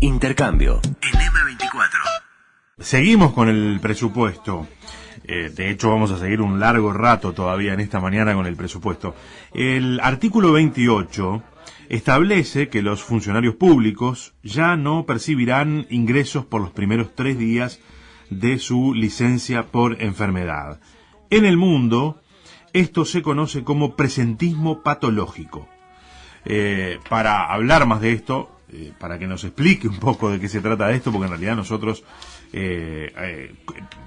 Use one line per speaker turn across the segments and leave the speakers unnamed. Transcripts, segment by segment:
Intercambio en M24.
Seguimos con el presupuesto. De hecho, vamos a seguir un largo rato todavía en esta mañana con el presupuesto. El artículo 28 establece que los funcionarios públicos ya no percibirán ingresos por los primeros 3 días de su licencia por enfermedad. En el mundo, esto se conoce como presentismo patológico. Para hablar más de esto, para que nos explique un poco de qué se trata esto, porque en realidad nosotros,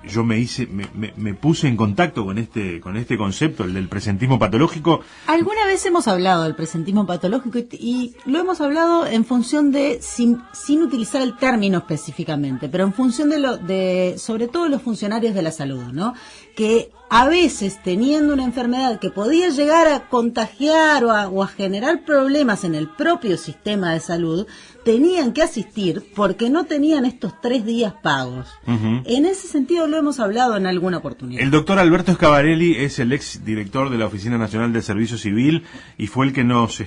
yo me puse en contacto con este concepto, el del presentismo patológico.
Alguna vez hemos hablado del presentismo patológico y lo hemos hablado en función de, sin utilizar el término específicamente, pero en función de sobre todo los funcionarios de la salud, ¿no? Que a veces, teniendo una enfermedad que podía llegar a contagiar o a generar problemas en el propio sistema de salud, tenían que asistir porque no tenían estos 3 días pagos. Uh-huh. En ese sentido lo hemos hablado en alguna oportunidad.
El doctor Alberto Scavarelli es el ex director de la Oficina Nacional del Servicio Civil y fue el que nos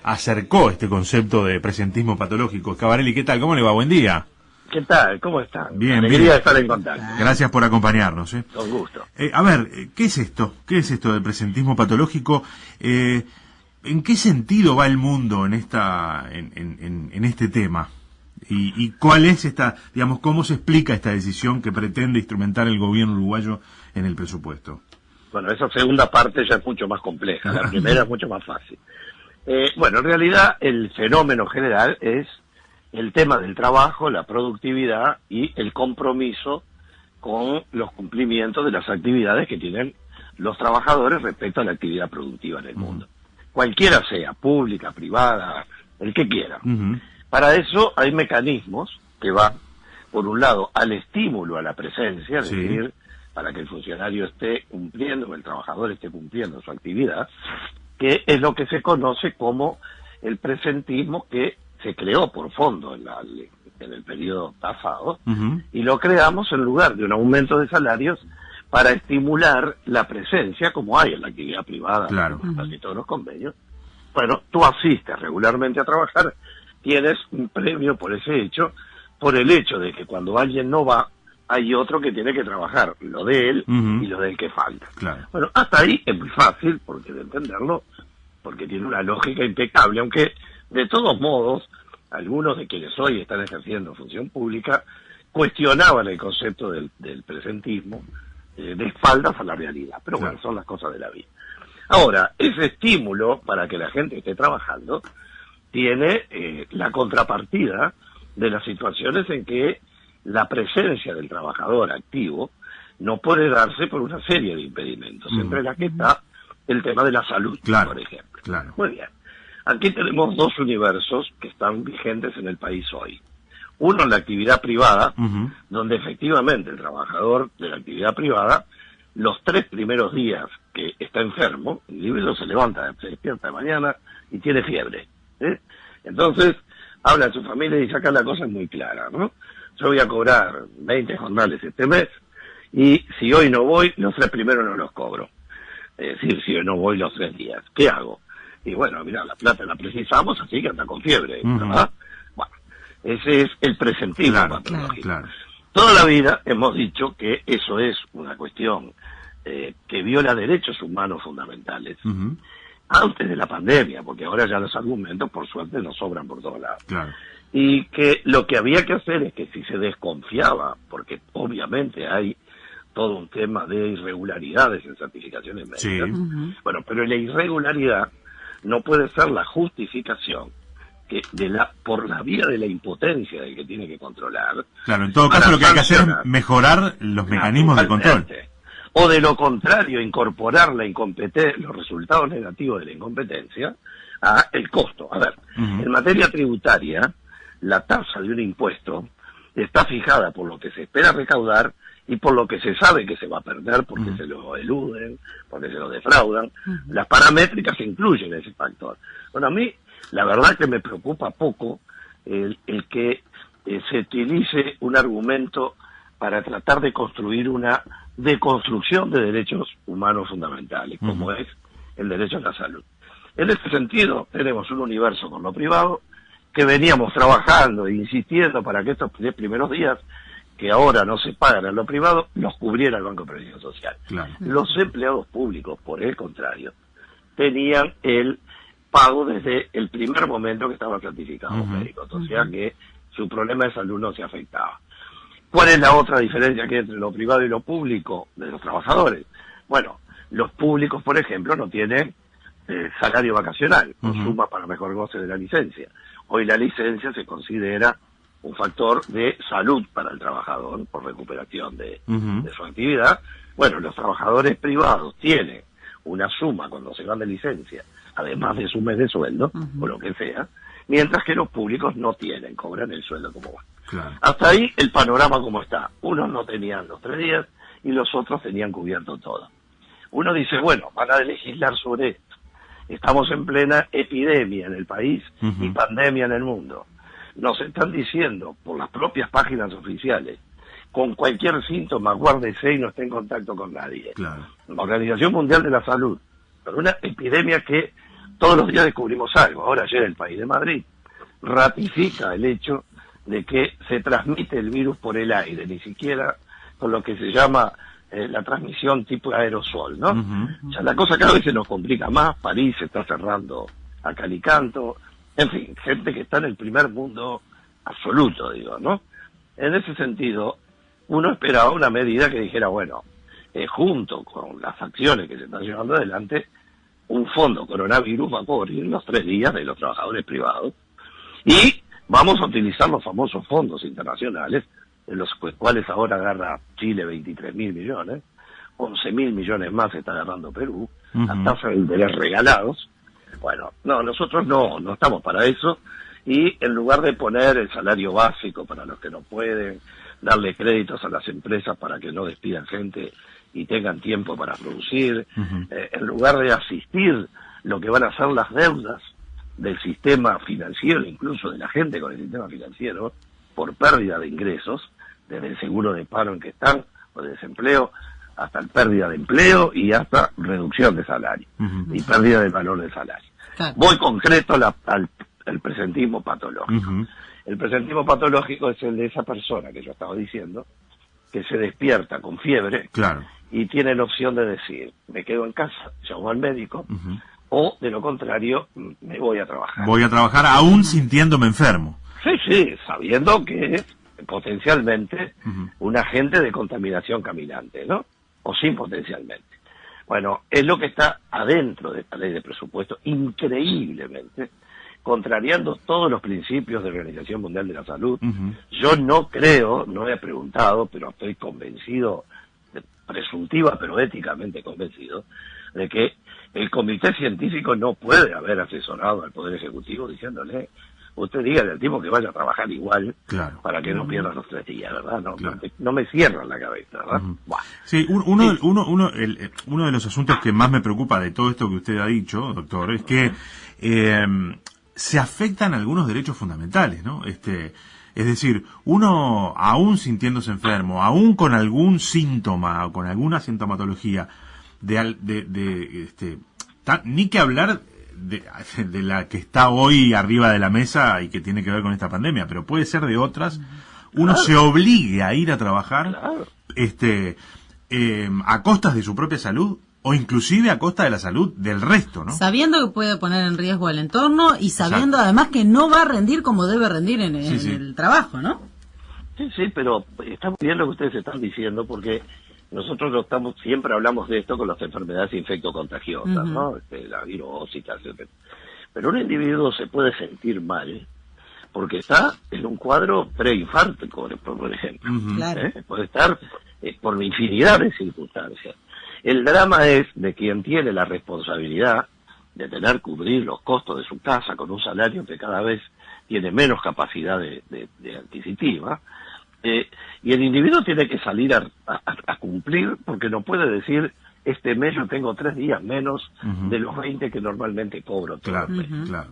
acercó este concepto de presentismo patológico. Scavarelli, ¿qué tal? ¿Cómo le va? Buen día.
¿Qué tal? ¿Cómo están?
Bien,
Alegría de estar en contacto.
Gracias por acompañarnos.
Con gusto.
A ver, ¿qué es esto? ¿Qué es esto del presentismo patológico? ¿En qué sentido va el mundo en este tema? ¿Y cuál es cómo se explica esta decisión que pretende instrumentar el gobierno uruguayo en el presupuesto?
Bueno, esa segunda parte ya es mucho más compleja. La primera es mucho más fácil. En realidad el fenómeno general es el tema del trabajo, la productividad y el compromiso con los cumplimientos de las actividades que tienen los trabajadores respecto a la actividad productiva en el mundo. Cualquiera sea, pública, privada, el que quiera. Uh-huh. Para eso hay mecanismos que van, por un lado, al estímulo a la presencia, es decir, para que el funcionario esté cumpliendo, o el trabajador esté cumpliendo su actividad, que es lo que se conoce como el presentismo, que se creó por fondo en el periodo pasado, uh-huh, y lo creamos en lugar de un aumento de salarios para estimular la presencia, como hay en la actividad privada,
claro,
casi todos los convenios. Bueno, tú asistes regularmente a trabajar, tienes un premio por ese hecho, por el hecho de que cuando alguien no va, hay otro que tiene que trabajar, lo de él, uh-huh, y lo del que falta.
Claro.
Bueno, hasta ahí es muy fácil, porque de entenderlo, porque tiene una lógica impecable, aunque de todos modos, algunos de quienes hoy están ejerciendo función pública cuestionaban el concepto del presentismo de espaldas a la realidad. Pero bueno, son las cosas de la vida. Ahora, ese estímulo para que la gente esté trabajando tiene la contrapartida de las situaciones en que la presencia del trabajador activo no puede darse por una serie de impedimentos, entre las que está el tema de la salud,
claro,
por ejemplo.
Claro.
Muy bien. Aquí tenemos 2 universos que están vigentes en el país hoy. Uno en la actividad privada, uh-huh, donde efectivamente el trabajador de la actividad privada, los 3 primeros días que está enfermo, el individuo se levanta, se despierta de mañana y tiene fiebre. Entonces, habla a su familia y saca la cosa muy clara, ¿no? Yo voy a cobrar 20 jornales este mes y si hoy no voy, los 3 primeros no los cobro. Es decir, si hoy no voy los 3 días, ¿qué hago? Y bueno, mira, la plata la precisamos, así que anda con fiebre, ¿verdad? Uh-huh. Bueno, ese es el presentismo patológico. Claro. Toda la vida hemos dicho que eso es una cuestión que viola derechos humanos fundamentales. Uh-huh. Antes de la pandemia, porque ahora ya los argumentos, por suerte, nos sobran por todos lados.
Claro.
Y que lo que había que hacer es que si se desconfiaba, porque obviamente hay todo un tema de irregularidades en certificaciones médicas, uh-huh, bueno, pero la irregularidad no puede ser la justificación que por la vía de la impotencia del que tiene que controlar.
Claro, en todo caso lo que hay que hacer es mejorar los mecanismos de control.
O de lo contrario, incorporar los resultados negativos de la incompetencia a el costo. A ver, uh-huh, en materia tributaria, la tasa de un impuesto está fijada por lo que se espera recaudar y por lo que se sabe que se va a perder porque uh-huh, se lo eluden, porque se lo defraudan. Uh-huh. Las paramétricas incluyen ese factor. Bueno, a mí la verdad que me preocupa poco el que se utilice un argumento para tratar de construir una deconstrucción de derechos humanos fundamentales, uh-huh, como es el derecho a la salud. En este sentido, tenemos un universo con lo privado que veníamos trabajando e insistiendo para que estos 10 primeros días, que ahora no se pagan en lo privado, los cubriera el Banco de Previsión Social.
Claro.
Los empleados públicos, por el contrario, tenían el pago desde el primer momento que estaban certificados médicos, o sea que su problema de salud no se afectaba. ¿Cuál es la otra diferencia que hay entre lo privado y lo público de los trabajadores? Bueno, los públicos, por ejemplo, no tienen salario vacacional, o suma para mejor goce de la licencia. Hoy la licencia se considera un factor de salud para el trabajador por recuperación de su actividad. Bueno, los trabajadores privados tienen una suma cuando se van de licencia, además de su mes de sueldo, o lo que sea, mientras que los públicos no tienen, cobran el sueldo como va.
Claro.
Hasta ahí el panorama como está. Unos no tenían los 3 días y los otros tenían cubierto todo. Uno dice, bueno, van a legislar sobre esto. Estamos en plena epidemia en el país y pandemia en el mundo. Nos están diciendo por las propias páginas oficiales, con cualquier síntoma, guárdese y no esté en contacto con nadie.
Claro.
La Organización Mundial de la Salud, pero una epidemia que todos los días descubrimos algo. Ahora ayer el país de Madrid ratifica el hecho de que se transmite el virus por el aire, ni siquiera con lo que se llama la transmisión tipo aerosol, ¿no? Ya la cosa cada vez se nos complica más. París se está cerrando a cal y canto, en fin, gente que está en el primer mundo absoluto, digo, ¿no? En ese sentido, uno esperaba una medida que dijera, bueno, junto con las acciones que se están llevando adelante, un fondo coronavirus va a cubrir los 3 días de los trabajadores privados y vamos a utilizar los famosos fondos internacionales, de los cuales ahora agarra Chile 23.000 millones, 11.000 millones más está agarrando Perú, a tasa de interés regalados. Bueno, no, nosotros no estamos para eso, y en lugar de poner el salario básico para los que no pueden, darle créditos a las empresas para que no despidan gente y tengan tiempo para producir, en lugar de asistir lo que van a ser las deudas del sistema financiero, incluso de la gente con el sistema financiero, por pérdida de ingresos, desde el seguro de paro en que están, o de desempleo, hasta la pérdida de empleo y hasta reducción de salario, y pérdida del valor del salario.
Claro.
Voy concreto al presentismo patológico. El presentismo patológico es el de esa persona que yo estaba diciendo, que se despierta con fiebre,
Claro.
y tiene la opción de decir, me quedo en casa, llamo al médico, o de lo contrario, me voy a trabajar.
Voy a trabajar aún sintiéndome enfermo.
Sí, sabiendo que es potencialmente un agente de contaminación caminante, ¿no? O sin potencialmente. Bueno, es lo que está adentro de esta ley de presupuesto, increíblemente, contrariando todos los principios de la Organización Mundial de la Salud. Yo no creo, no he preguntado, pero estoy convencido, presuntiva pero éticamente convencido, de que el comité científico no puede haber asesorado al Poder Ejecutivo diciéndole, usted dígale al tipo que vaya a trabajar igual,
Claro.
para que no pierda los 3 días, ¿verdad?
Claro.
No me cierran la cabeza, ¿verdad? Buah.
Sí, uno de los asuntos que más me preocupa de todo esto que usted ha dicho, doctor, es que se afectan algunos derechos fundamentales, ¿no? Es decir, uno, aún sintiéndose enfermo, aún con algún síntoma o con alguna sintomatología, ni que hablar de la que está hoy arriba de la mesa y que tiene que ver con esta pandemia, pero puede ser de otras, uno se obligue a ir a trabajar, a costas de su propia salud, o inclusive a costa de la salud del resto, ¿no?
Sabiendo que puede poner en riesgo al entorno y sabiendo además que no va a rendir como debe rendir en el trabajo, ¿no?
Sí, pero está muy bien lo que ustedes están diciendo, porque nosotros siempre hablamos de esto con las enfermedades infectocontagiosas, ¿no? La virosis, etc. Pero un individuo se puede sentir mal porque está en un cuadro preinfarto, por ejemplo.
Claro.
Puede estar por infinidad de circunstancias. El drama es de quien tiene la responsabilidad de tener que cubrir los costos de su casa con un salario que cada vez tiene menos capacidad de adquisitiva, y el individuo tiene que salir a cumplir, porque no puede decir, este mes yo tengo 3 días menos de los 20 que normalmente cobro todo el mes.
Claro.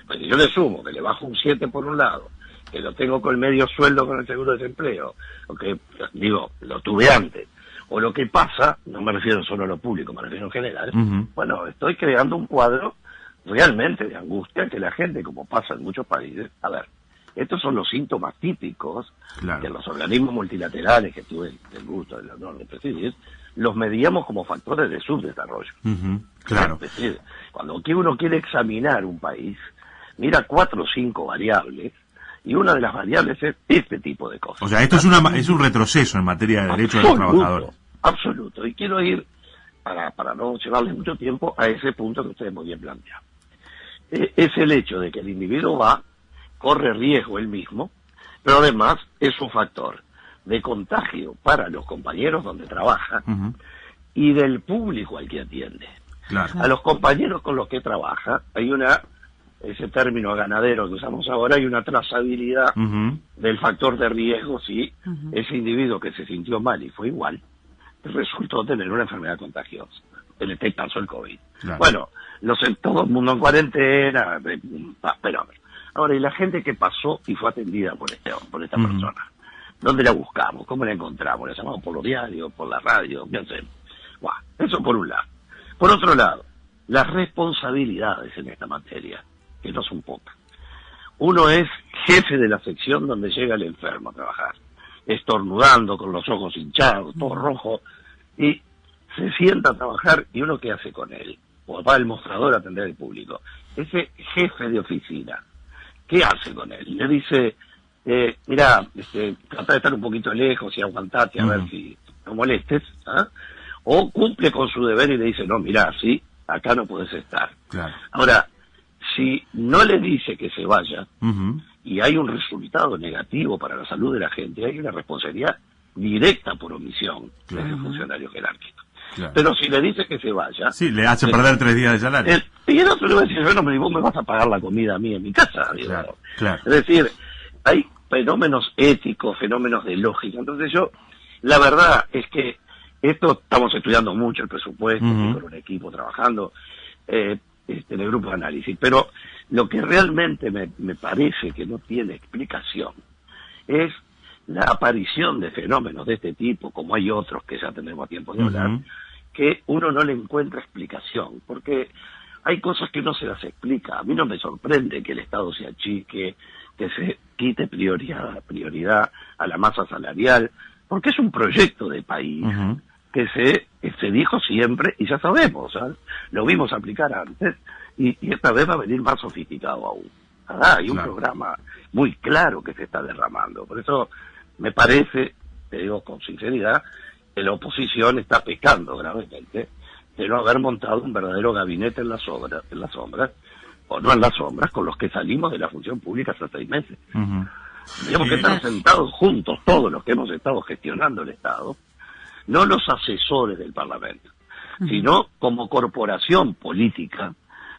Pues yo le sumo que le bajo un 7 por un lado, que lo tengo con el medio sueldo con el seguro de desempleo, o que, digo, lo tuve antes, o lo que pasa, no me refiero solo a lo público, me refiero en general, bueno, estoy creando un cuadro realmente de angustia que la gente, como pasa en muchos países, a ver, estos son los síntomas típicos que los organismos multilaterales que tuve el gusto, el honor de presidir, los medíamos como factores de subdesarrollo.
Claro.
Es decir, cuando uno quiere examinar un país, mira 4 o 5 variables, y una de las variables es este tipo de cosas.
O sea, esto es un retroceso en materia de derechos de los trabajadores.
Absoluto. Y quiero ir, para no llevarles mucho tiempo, a ese punto que ustedes muy bien plantean. Es el hecho de que el individuo corre riesgo él mismo, pero además es un factor de contagio para los compañeros donde trabaja y del público al que atiende.
Claro.
A los compañeros con los que trabaja hay ese término ganadero que usamos ahora, hay una trazabilidad del factor de riesgo si ese individuo que se sintió mal y fue igual, resultó tener una enfermedad contagiosa. En este caso el COVID. Claro. Bueno, todo el mundo en cuarentena, pero ahora, y la gente que pasó y fue atendida por esta persona, ¿dónde la buscamos? ¿Cómo la encontramos? ¿La llamamos por los diarios, por la radio? ¿Qué hacemos? Eso por un lado. Por otro lado, las responsabilidades en esta materia, que no son pocas. Uno es jefe de la sección donde llega el enfermo a trabajar, estornudando, con los ojos hinchados, todo rojo, y se sienta a trabajar, y uno, ¿qué hace con él? O va al mostrador a atender al público. Ese jefe de oficina, ¿qué hace con él? Le dice, mirá, trata de estar un poquito lejos y aguantate a ver si no molestes, ¿ah? O cumple con su deber y le dice, no, mirá, sí, acá no podés estar.
Claro.
Ahora, si no le dice que se vaya, y hay un resultado negativo para la salud de la gente, hay una responsabilidad directa por omisión de ese funcionario jerárquico. Claro. Pero si le dice que se vaya...
Sí, le hace perder 3 días de salario.
Y el otro le va a decir, bueno, vos me vas a pagar la comida a mí en mi casa.
Claro, claro.
Es decir, hay fenómenos éticos, fenómenos de lógica. Entonces la verdad es que esto estamos estudiando mucho el presupuesto, con un equipo trabajando en el grupo de análisis, pero lo que realmente me parece que no tiene explicación es la aparición de fenómenos de este tipo, como hay otros que ya tendremos tiempo de hablar, que uno no le encuentra explicación, porque hay cosas que no se las explica. A mí no me sorprende que el Estado se achique, que se quite prioridad a la masa salarial, porque es un proyecto de país que se dijo siempre, y ya sabemos, lo vimos aplicar antes, y esta vez va a venir más sofisticado aún. Hay un programa muy claro que se está derramando. Por eso me parece, te digo con sinceridad, que la oposición está pecando gravemente de no haber montado un verdadero gabinete en las sombras, o no en las sombras, con los que salimos de la función pública hace 6 meses. Tenemos que estar sentados juntos, todos los que hemos estado gestionando el Estado, no los asesores del Parlamento, sino como corporación política,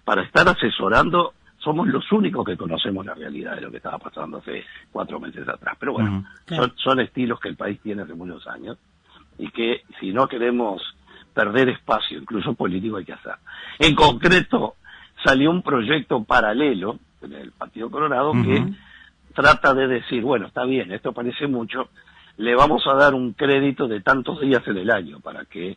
para estar asesorando. Somos los únicos que conocemos la realidad de lo que estaba pasando hace 4 meses atrás. Pero bueno, son estilos que el país tiene hace muchos años, y que si no queremos perder espacio, incluso político, hay que hacer. En concreto, salió un proyecto paralelo en el Partido Colorado que trata de decir, bueno, está bien, esto parece mucho, le vamos a dar un crédito de tantos días en el año para que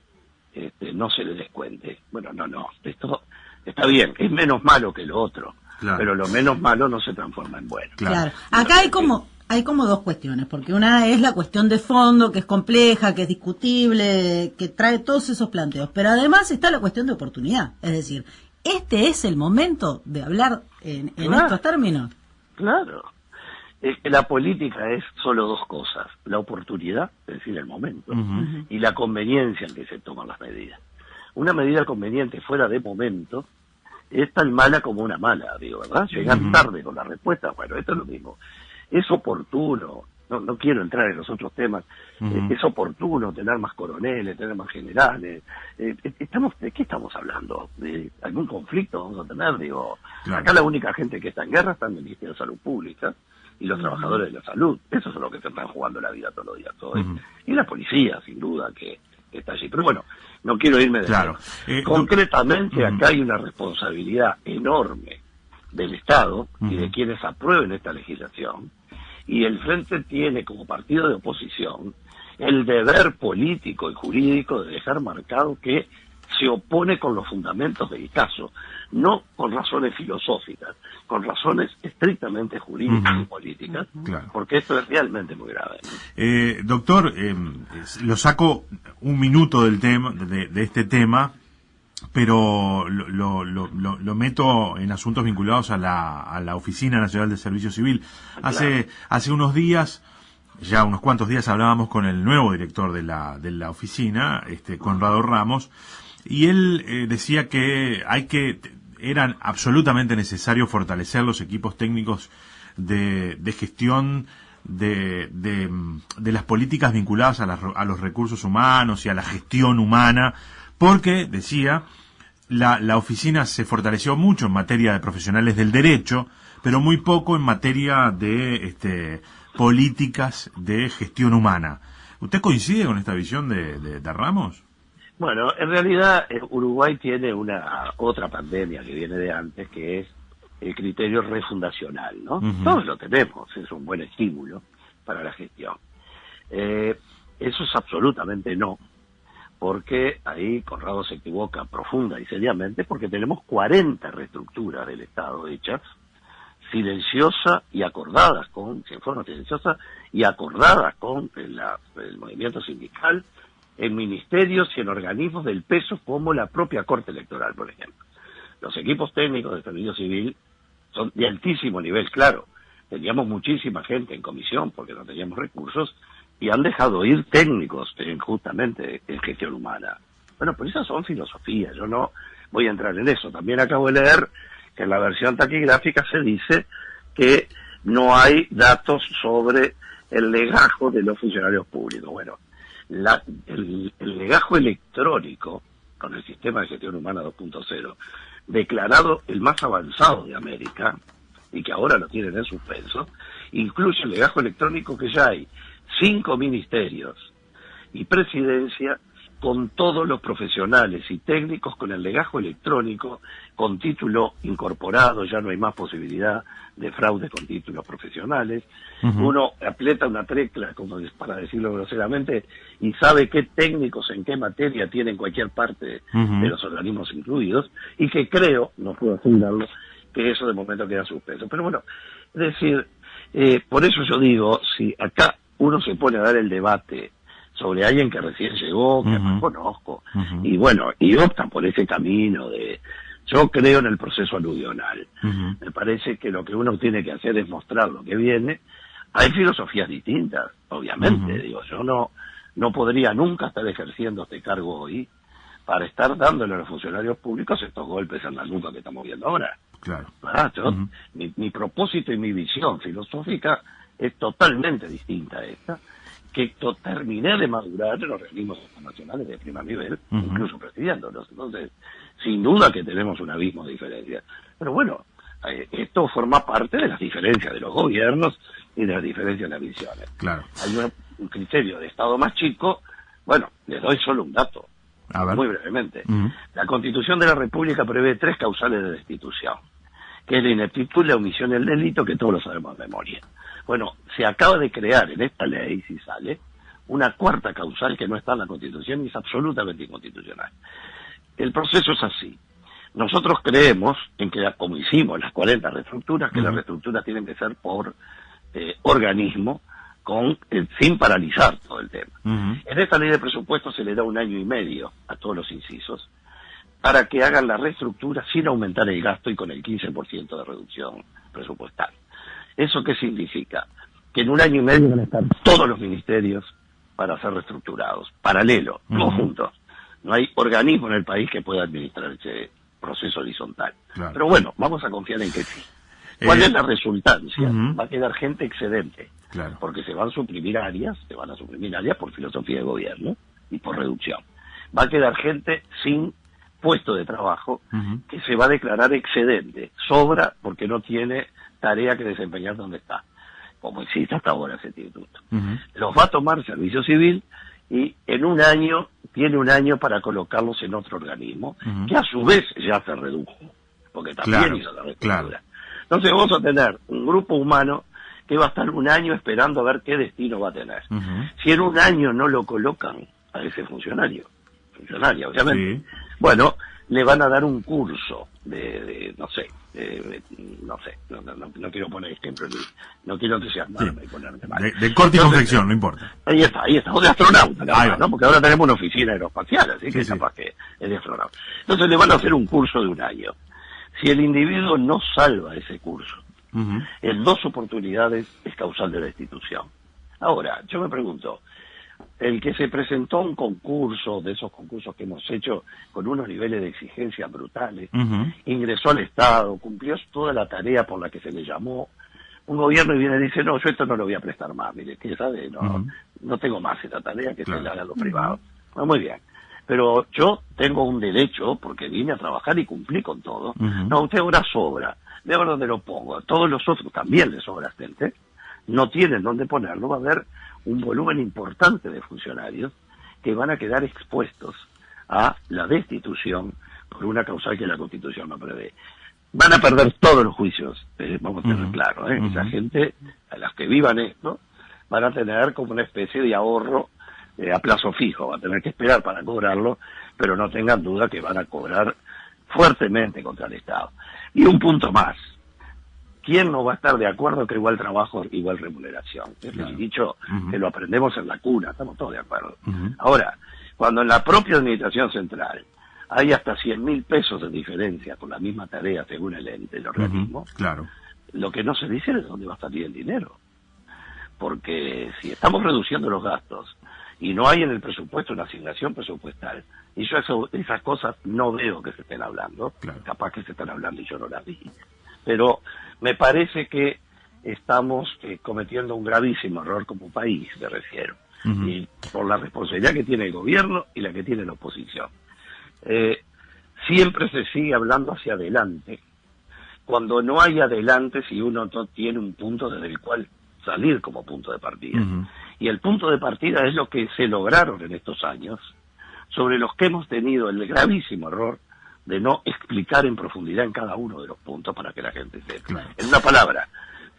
no se le descuente. Bueno, no, esto está bien, es menos malo que lo otro, pero lo menos malo no se transforma en bueno.
Claro. Acá hay como 2 cuestiones, porque una es la cuestión de fondo, que es compleja, que es discutible, que trae todos esos planteos, pero además está la cuestión de oportunidad, es decir, ¿este es el momento de hablar en estos términos?
Claro. Es que la política es solo 2 cosas: la oportunidad, es decir, el momento, y la conveniencia en que se toman las medidas. Una medida conveniente fuera de momento es tan mala como una mala, ¿verdad? Llegar tarde con la respuesta, bueno, esto es lo mismo. Es oportuno, no quiero entrar en los otros temas, es oportuno tener más coroneles, tener más generales. ¿De qué estamos hablando? ¿De algún conflicto vamos a tener? Acá la única gente que está en guerra está en el Ministerio de Salud Pública y los trabajadores de la salud. Esos son los que se están jugando la vida todos los días. Y la policía, sin duda, que está allí. Pero bueno, no quiero irme de eso. Concretamente, acá hay una responsabilidad enorme del Estado y de quienes aprueben esta legislación, y el Frente tiene como partido de oposición el deber político y jurídico de dejar marcado que se opone con los fundamentos del caso, no con razones filosóficas, con razones estrictamente jurídicas y políticas, porque esto es realmente muy grave.
Doctor, lo saco un minuto del tema, de este tema, pero lo meto en asuntos vinculados a la Oficina Nacional de Servicio Civil. Hace unos días, ya unos cuantos días, hablábamos con el nuevo director de la oficina, Conrado Ramos, y él decía que eran absolutamente necesario fortalecer los equipos técnicos de gestión de las políticas vinculadas a los recursos humanos y a la gestión humana, porque, decía, la oficina se fortaleció mucho en materia de profesionales del derecho, pero muy poco en materia de políticas de gestión humana. ¿Usted coincide con esta visión de Ramos?
Bueno, en realidad Uruguay tiene otra pandemia que viene de antes, que es el criterio refundacional, ¿no? Todos lo tenemos, es un buen estímulo para la gestión. Eso es absolutamente no, porque ahí Conrado se equivoca profunda y seriamente, porque tenemos 40 reestructuras del Estado hechas, silenciosa y acordadas en forma silenciosa y acordadas con el movimiento sindical, en ministerios y en organismos del peso como la propia Corte Electoral, por ejemplo. Los equipos técnicos de servicio civil son de altísimo nivel, claro. Teníamos muchísima gente en comisión porque no teníamos recursos y han dejado ir técnicos justamente en gestión humana. Bueno, pues esas son filosofías, yo no voy a entrar en eso. También acabo de leer que en la versión taquigráfica se dice que no hay datos sobre el legajo de los funcionarios públicos. Bueno, el legajo electrónico con el sistema de gestión humana 2.0, declarado el más avanzado de América, y que ahora lo tienen en suspenso, incluye el legajo electrónico que ya hay 5 ministerios y presidencia con todos los profesionales y técnicos con el legajo electrónico, con título incorporado, ya no hay más posibilidad de fraude con títulos profesionales. Uno aprieta una tecla, como para decirlo groseramente, y sabe qué técnicos en qué materia tiene en cualquier parte de los organismos incluidos, y que creo, no puedo asegurarlo, que eso de momento queda suspenso. Pero bueno, es decir, por eso yo digo, si acá uno se pone a dar el debate sobre alguien que recién llegó, que no conozco, y bueno, y optan por ese camino de, yo creo en el proceso aludional. Me parece que lo que uno tiene que hacer es mostrar lo que viene. Hay filosofías distintas, obviamente, digo, yo no podría nunca estar ejerciendo este cargo hoy para estar dándole a los funcionarios públicos estos golpes en la nuca que estamos viendo ahora.
Claro.
Mi propósito y mi visión filosófica es totalmente distinta a esta, que terminé de madurar en organismos internacionales de primer nivel, incluso presidiéndolos. Entonces, sin duda que tenemos un abismo de diferencia. Pero bueno, esto forma parte de las diferencias de los gobiernos y de las diferencias de las visiones.
Claro.
Hay un criterio de Estado más chico. Bueno, les doy solo un dato, muy brevemente. La Constitución de la República prevé 3 causales de destitución, que es la ineptitud, la omisión y el delito, que todos lo sabemos de memoria. Bueno, se acaba de crear en esta ley, si sale, una 4ª causal que no está en la Constitución y es absolutamente inconstitucional. El proceso es así. Nosotros creemos en que, como hicimos las 40 reestructuras, que las reestructuras tienen que ser por organismo, sin paralizar todo el tema. En esta ley de presupuesto se le da 1 año y medio a todos los incisos para que hagan la reestructura sin aumentar el gasto y con el 15% de reducción presupuestal. ¿Eso qué significa? Que en 1 año y medio van a estar todos los ministerios para ser reestructurados, paralelo, no juntos. No hay organismo en el país que pueda administrar ese proceso horizontal. Claro. Pero bueno, vamos a confiar en que sí. ¿Cuál es la resultancia? Va a quedar gente excedente, porque se van a suprimir áreas por filosofía de gobierno y por reducción. Va a quedar gente sin puesto de trabajo que se va a declarar excedente, sobra porque no tiene tarea que desempeñar donde está, como existe hasta ahora ese instituto. Los va a tomar Servicio Civil y en 1 año, tiene 1 año para colocarlos en otro organismo, que a su vez ya se redujo, porque también hizo la reestructura. Entonces vamos a tener un grupo humano que va a estar 1 año esperando a ver qué destino va a tener. Si en 1 año no lo colocan a ese funcionaria, obviamente, Bueno, le van a dar un curso no quiero poner ejemplo, no quiero entusiasmarme y ponerme mal.
De corte y confección, no importa.
Ahí está, o de astronauta, ¿no? Porque ahora tenemos una oficina aeroespacial, así que capaz que es de astronauta. Entonces le van a hacer un curso de 1 año. Si el individuo no salva ese curso, en 2 oportunidades es causal de destitución. Ahora, yo me pregunto, el que se presentó a un concurso, de esos concursos que hemos hecho con unos niveles de exigencia brutales, ingresó al Estado, cumplió toda la tarea por la que se le llamó, un gobierno viene y dice, no, yo esto no lo voy a prestar más, mire, que sabe, no tengo más esta tarea, que se la haga a los privados. Bueno, muy bien, pero yo tengo un derecho, porque vine a trabajar y cumplí con todo. No, usted ahora sobra, de ahora donde lo pongo, a todos los otros también les sobra gente, no tienen dónde ponerlo, va a haber un volumen importante de funcionarios que van a quedar expuestos a la destitución por una causal que la Constitución no prevé. Van a perder todos los juicios, vamos a tener claro, esa gente, a las que vivan esto, van a tener como una especie de ahorro a plazo fijo, van a tener que esperar para cobrarlo, pero no tengan duda que van a cobrar fuertemente contra el Estado. Y un punto más, ¿quién no va a estar de acuerdo que igual trabajo, igual remuneración? Es el dicho que lo aprendemos en la cuna, estamos todos de acuerdo. Ahora, cuando en la propia administración central hay hasta 100.000 pesos de diferencia con la misma tarea según el ente, el organismo, lo que no se dice es dónde va a salir el dinero. Porque si estamos reduciendo los gastos y no hay en el presupuesto una asignación presupuestal, y yo esas cosas no veo que se estén hablando, capaz que se están hablando y yo no las vi, pero me parece que estamos cometiendo un gravísimo error como país, me refiero, y por la responsabilidad que tiene el gobierno y la que tiene la oposición. Siempre se sigue hablando hacia adelante, cuando no hay adelante si uno no tiene un punto desde el cual salir como punto de partida. Y el punto de partida es lo que se lograron en estos años, sobre los que hemos tenido el gravísimo error de no explicar en profundidad en cada uno de los puntos para que la gente sepa. En una palabra,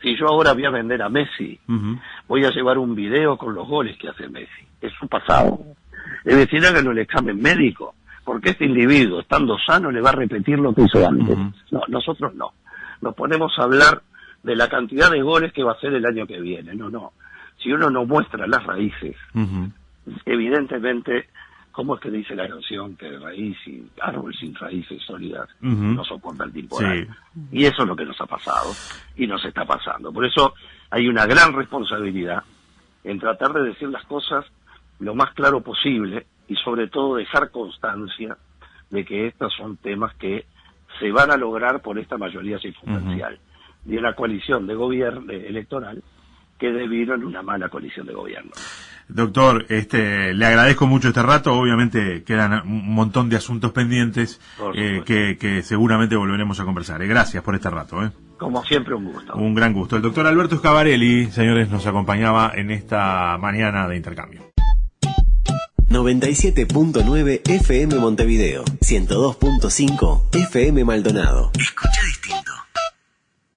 si yo ahora voy a vender a Messi, voy a llevar un video con los goles que hace Messi. Es su pasado. Es decir, háganlo el examen médico, porque este individuo, estando sano, le va a repetir lo que hizo antes. No, nosotros no. Nos ponemos a hablar de la cantidad de goles que va a hacer el año que viene. No. Si uno no muestra las raíces, evidentemente, ¿cómo es que dice la canción que raíz y árbol sin raíces sólidas no soporta el temporal? Y eso es lo que nos ha pasado y nos está pasando. Por eso hay una gran responsabilidad en tratar de decir las cosas lo más claro posible y sobre todo dejar constancia de que estos son temas que se van a lograr por esta mayoría circunstancial de una coalición de gobierno electoral que devino en una mala coalición de gobierno.
Doctor, le agradezco mucho este rato. Obviamente quedan un montón de asuntos pendientes que seguramente volveremos a conversar. Gracias por este rato.
Como siempre, un gusto.
Un gran gusto. El doctor Alberto Scavarelli, señores, nos acompañaba en esta mañana de intercambio.
97.9 FM Montevideo, 102.5 FM Maldonado. Escucha